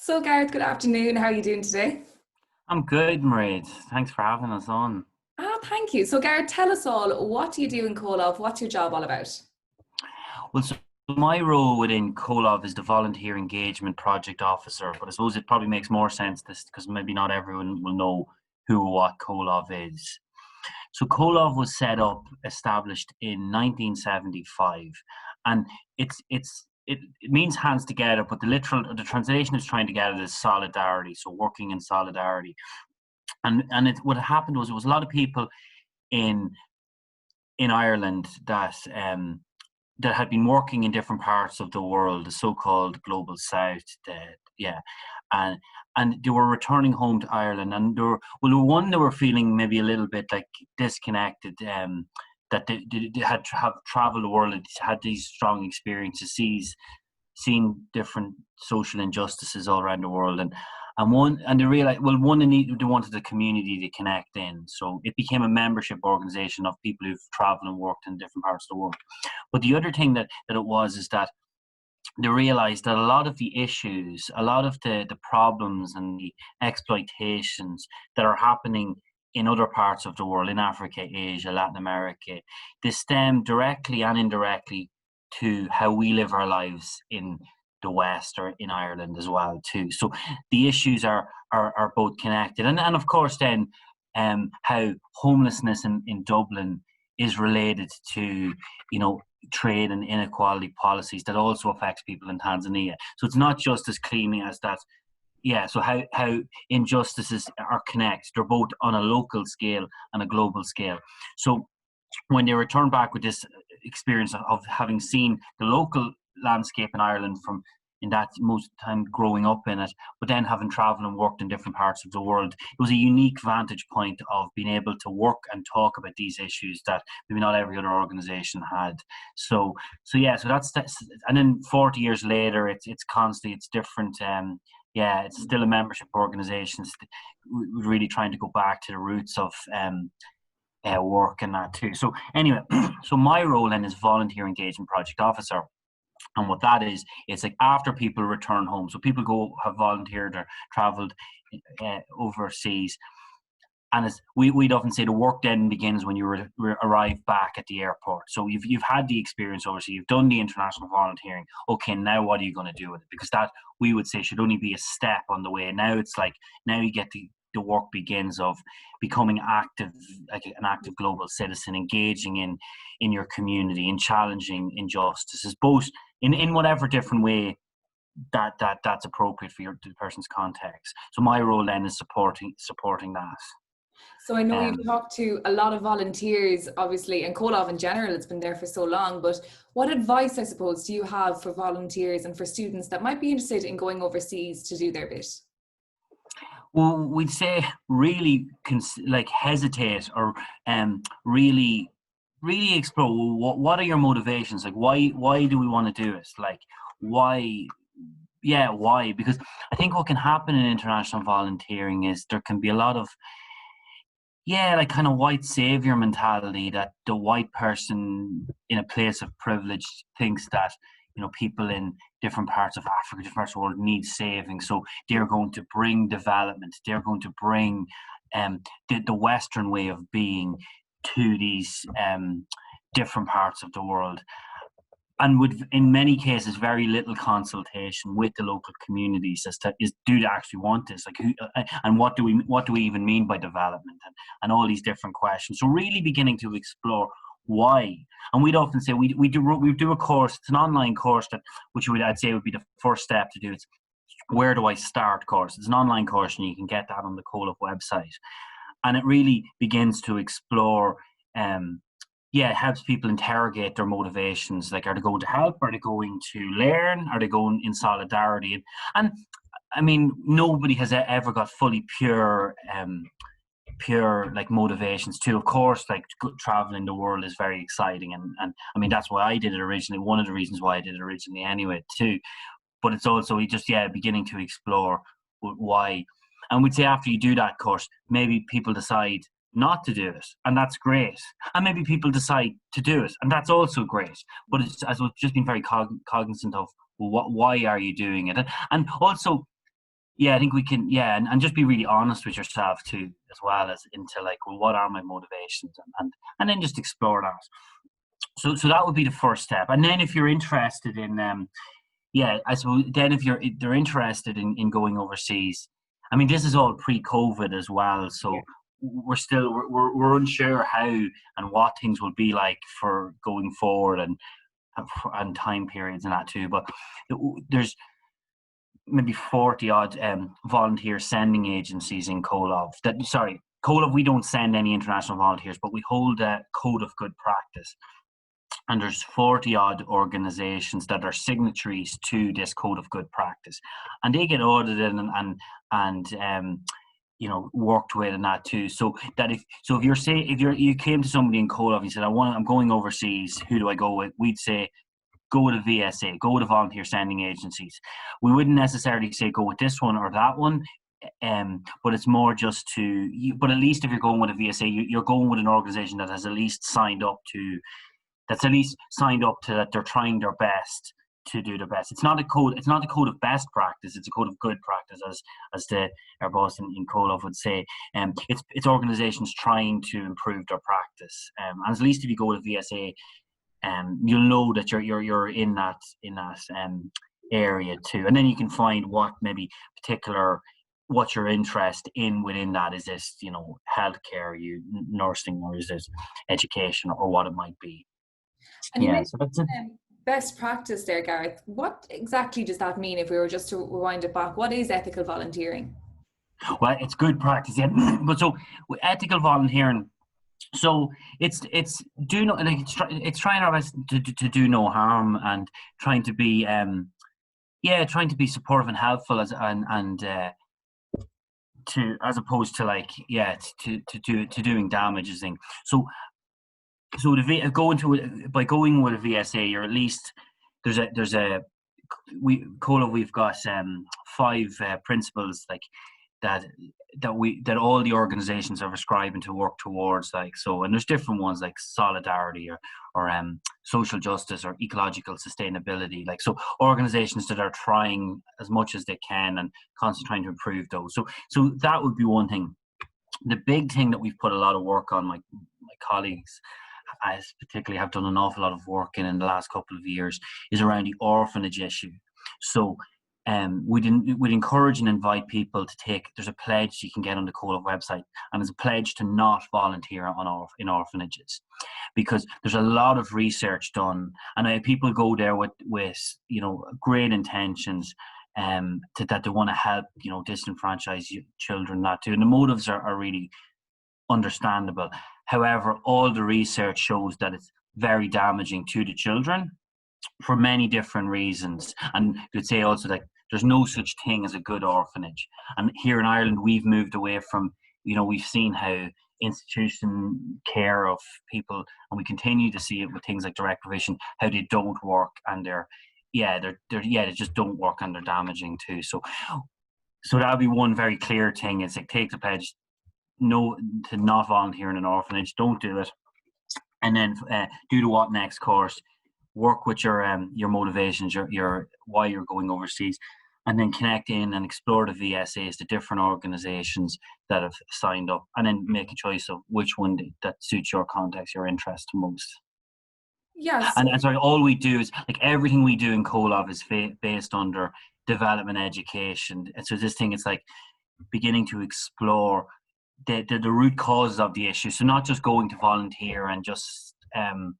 So, Gareth, good afternoon. How are you doing today? I'm good, Mairead. Thanks for having us on. Thank you. So, Gareth, tell us all, what do you do in Comhlámh? What's your job all about? Well, so my role within Comhlmh is the Volunteer Engagement Project Officer, but I suppose it probably makes more sense this because maybe not everyone will know who or what Comhlmh is. So Comhlmh was established in 1975, and it means hands together, but the translation is trying to get it is solidarity, so working in solidarity. And what happened was there was a lot of people in Ireland that had been working in different parts of the world, the so-called global south, yeah, and they were returning home to Ireland, and they were feeling maybe a little bit like disconnected, that they have traveled the world, had these strong experiences, seen different social injustices all around the world, and they realized, well, they wanted the community to connect in, so it became a membership organization of people who've traveled and worked in different parts of the world. But the other thing that it was is that they realized that a lot of the issues, a lot of the problems and the exploitations that are happening in other parts of the world, in Africa, Asia, Latin America, they stem directly and indirectly to how we live our lives in the West or in Ireland as well too. So the issues are both connected, and of course then how homelessness in Dublin is related to, trade and inequality policies that also affects people in Tanzania. So it's not just as clean as that. Yeah, so how injustices are connected. They're both on a local scale and a global scale. So when they return back with this experience of having seen the local landscape in Ireland from in that most time growing up in it, but then having traveled and worked in different parts of the world, it was a unique vantage point of being able to work and talk about these issues that maybe not every other organisation had. So that's and then 40 years later, it's constantly, it's different. Yeah, it's still a membership organisation. We're really trying to go back to the roots of work and that too. So anyway, so my role then is volunteer engagement project officer. And what that is, it's like after people return home. So people have volunteered or travelled overseas. And we'd often say the work then begins when you arrive back at the airport. So you've had the experience overseas, you've done the international volunteering. Okay, now what are you going to do with it? Because that, we would say, should only be a step on the way. Now it's like, now you get the work begins of becoming active, like an active global citizen, engaging in your community, in challenging injustices, both in whatever different way that's appropriate for the person's context. So my role then is supporting that. So, I know you've Um, talked to a lot of volunteers, obviously, and Comhlámh in general, it's been there for so long. But what advice, I suppose, do you have for volunteers and for students that might be interested in going overseas to do their bit? well, we'd say really like hesitate or really explore, well, what are your motivations, like why do we want to do it, like why, yeah, why? Because I think what can happen in international volunteering is there can be a lot of, yeah, like kind of white savior mentality, that the white person in a place of privilege thinks that, people in different parts of Africa, different parts of the world need saving. So they're going to bring development. They're going to bring the Western way of being to these different parts of the world, and with, in many cases, very little consultation with the local communities as to, do they actually want this, like who, and what do we even mean by development, and all these different questions. So really beginning to explore why. And we'd often say we do a course. It's an online course I'd say would be the first step to do. It's where do I start course. It's an online course, and you can get that on the Comhlmh website, and it really begins to explore, yeah, it helps people interrogate their motivations. Like, are they going to help? Are they going to learn? Are they going in solidarity? And I mean, nobody has ever got fully pure like motivations too. Of course, like traveling the world is very exciting, and I mean that's why I did it originally. One of the reasons why I did it originally, anyway, too. But it's also just, yeah, beginning to explore why. And we'd say after you do that course, maybe people decide not to do it, and that's great. And maybe people decide to do it, and that's also great. But it's, as we've just been very cognizant of, well, why are you doing it? And also, yeah, I think we can, yeah, and just be really honest with yourself too, as well as into like, well, what are my motivations, and then just explore that. So that would be the first step. And then if you're interested in, yeah, I suppose then if they're interested in going overseas, I mean, this is all pre-COVID as well, Yeah. so we're unsure how and what things will be like for going forward, and time periods and that too. But there's maybe 40 odd volunteer sending agencies in Comhlámh. Comhlámh, we don't send any international volunteers, but we hold a code of good practice. And there's 40 odd organizations that are signatories to this code of good practice, and they get audited and worked with and that too. So if you came to somebody in Comhlámh and you said, I'm going overseas, who do I go with? We'd say go with a VSA, go with a volunteer sending agencies. We wouldn't necessarily say go with this one or that one, but it's more just but at least if you're going with a VSA, you're going with an organization that has at least signed up to that they're trying their best to do their best. It's not a code. It's not a code of best practice. It's a code of good practice, as our boss in Comhlámh would say. It's organisations trying to improve their practice. And at least if you go with VSA, you'll know that you're in that area too. And then you can find what maybe what your interest in within that. Is this healthcare, nursing, or is this education, or what it might be. And you Yeah, mentioned so that's it. best practice there, Gareth. What exactly does that mean if we were just to rewind it back? What is ethical volunteering? Well, it's good practice, yeah. But so with ethical volunteering, so it's trying our best to do no harm, and trying to be supportive and helpful, as opposed to doing damages thing. So by going with a VSA, you're at least we've got 5 principles like that all the organizations are prescribing to work towards, and there's different ones like solidarity or social justice or ecological sustainability, so organizations that are trying as much as they can and constantly trying to improve those. So that would be one thing. The big thing that we've put a lot of work on, my colleagues I particularly have done an awful lot of work in the last couple of years, is around the orphanage issue. So we'd encourage and invite people to there's a pledge you can get on the Comhlámh website, and it's a pledge to not volunteer in orphanages, because there's a lot of research done, and people go there with great intentions, that they want to help disenfranchised children, not to, and the motives are really understandable. However, all the research shows that it's very damaging to the children for many different reasons. And you'd say also that there's no such thing as a good orphanage. And here in Ireland, we've moved away from, we've seen how institution care of people, and we continue to see it with things like direct provision, how they don't work, and they just don't work, and they're damaging too. So that'll be one very clear thing. It's like, take the pledge, no, to not volunteer in an orphanage. Don't do it. And then do the what next course. Work with your motivations, your why you're going overseas, and then connect in and explore the VSAs, the different organisations that have signed up, and then make a choice of which one that suits your context, your interest most. Yes. And sorry, all we do is everything we do in Comhlámh is based under development education. And so this thing, it's like beginning to explore the root causes of the issue. So not just going to volunteer and just and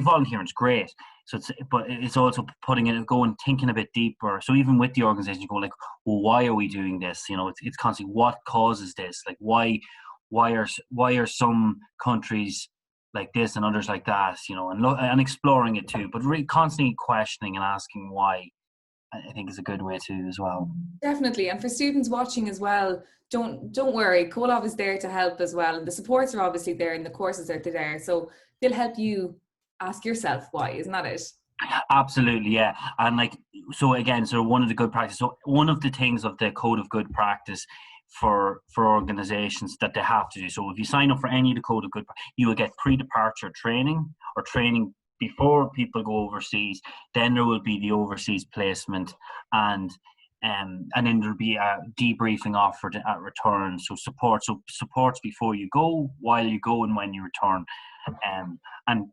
volunteering is great. So it's also thinking a bit deeper. So even with the organization, you go well, why are we doing this? It's constantly, what causes this? Why are some countries like this and others like that? And exploring it too, but really constantly questioning and asking why, I think, is a good way to as well. Definitely. And for students watching as well, don't worry, Comhlámh is there to help as well, and the supports are obviously there and the courses are there, so they'll help you ask yourself why. Isn't that it? Absolutely, yeah. And so one of the good practice, so one of the things of the code of good practice for organizations that they have to do, so if you sign up for any of the code of good, you will get pre-departure training, or training before people go overseas. Then there will be the overseas placement, and and then there'll be a debriefing offered at return. So supports before you go, while you go, and when you return. And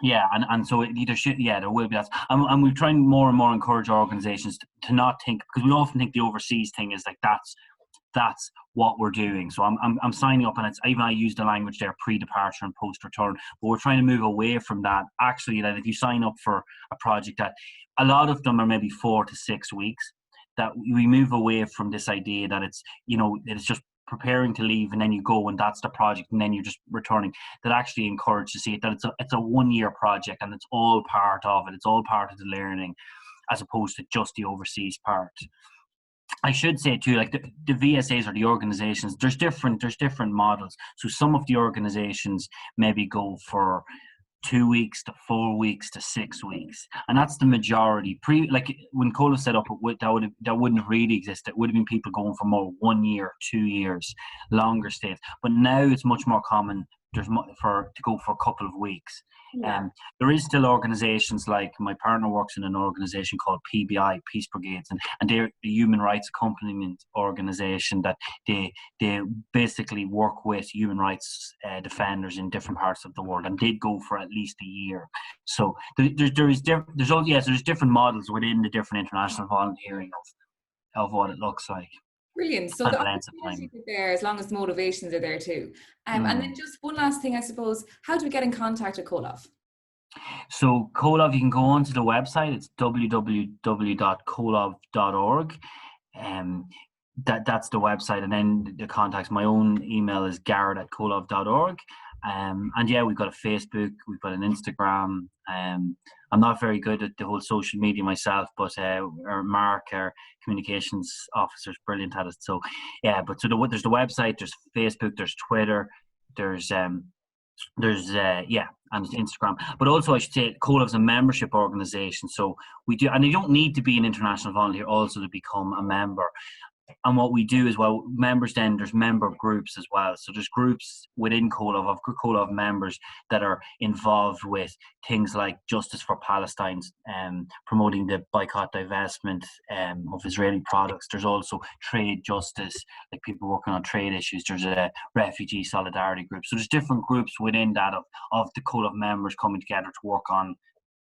yeah, and so it either should, yeah, there will be that. And we're trying more and more encourage our organisations to not think, because we often think the overseas thing is like that's what we're doing. So I'm signing up, and it's even, I use the language there, pre-departure and post-return, but we're trying to move away from that. Actually, that if you sign up for a project, that a lot of them are maybe 4 to 6 weeks, that we move away from this idea that it's, it's just preparing to leave and then you go and that's the project and then you're just returning. That actually encourage to see it, that it's a 1-year project and it's all part of it. It's all part of the learning, as opposed to just the overseas part. I should say too, like the VSAs or the organizations, there's different models. So some of the organizations maybe go for 2 weeks to 4 weeks to 6 weeks, and that's the majority. Like when Cola set up, that wouldn't have really existed. It would have been people going for more 1 year, 2 years, longer stays. But now it's much more common. To go for a couple of weeks. Yeah. There is still organisations, like my partner works in an organisation called PBI, Peace Brigades, and they're a human rights accompaniment organisation that they basically work with human rights defenders in different parts of the world, and they'd go for at least a year. So there's different models within the different international volunteering of what it looks like. Brilliant. So the opportunities are there as long as the motivations are there too. And then just one last thing, I suppose, how do we get in contact with Comhlmh? So Comhlmh, you can go onto the website. It's www.comhlmh.org. That's the website, and then the contacts. My own email is gareth@comhlmh.org. And yeah, we've got a Facebook, we've got an Instagram. I'm not very good at the whole social media myself, but our Mark, our communications officer, is brilliant at it. So yeah, but so there's the website, there's Facebook, there's Twitter, there's and Instagram. But also, I should say, Comhlmh is a membership organisation, so we do, and you don't need to be an international volunteer also to become a member. And what we do is, well, members, then there's member groups as well. So there's groups within Comhlmh, of Comhlmh members that are involved with things like Justice for Palestine, promoting the boycott, divestment of Israeli products. There's also trade justice, like people working on trade issues. There's a refugee solidarity group. So there's different groups within that of the Comhlmh members coming together to work on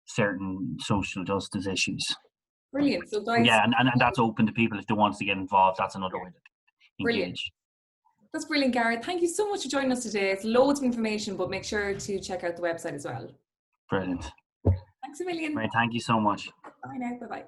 certain social justice issues. Brilliant. So guys, yeah, and that's open to people if they want to get involved. That's another way to engage. Brilliant. That's brilliant, Gareth. Thank you so much for joining us today. It's loads of information, but make sure to check out the website as well. Brilliant. Thanks a million. Right, thank you so much. Bye now. Bye-bye.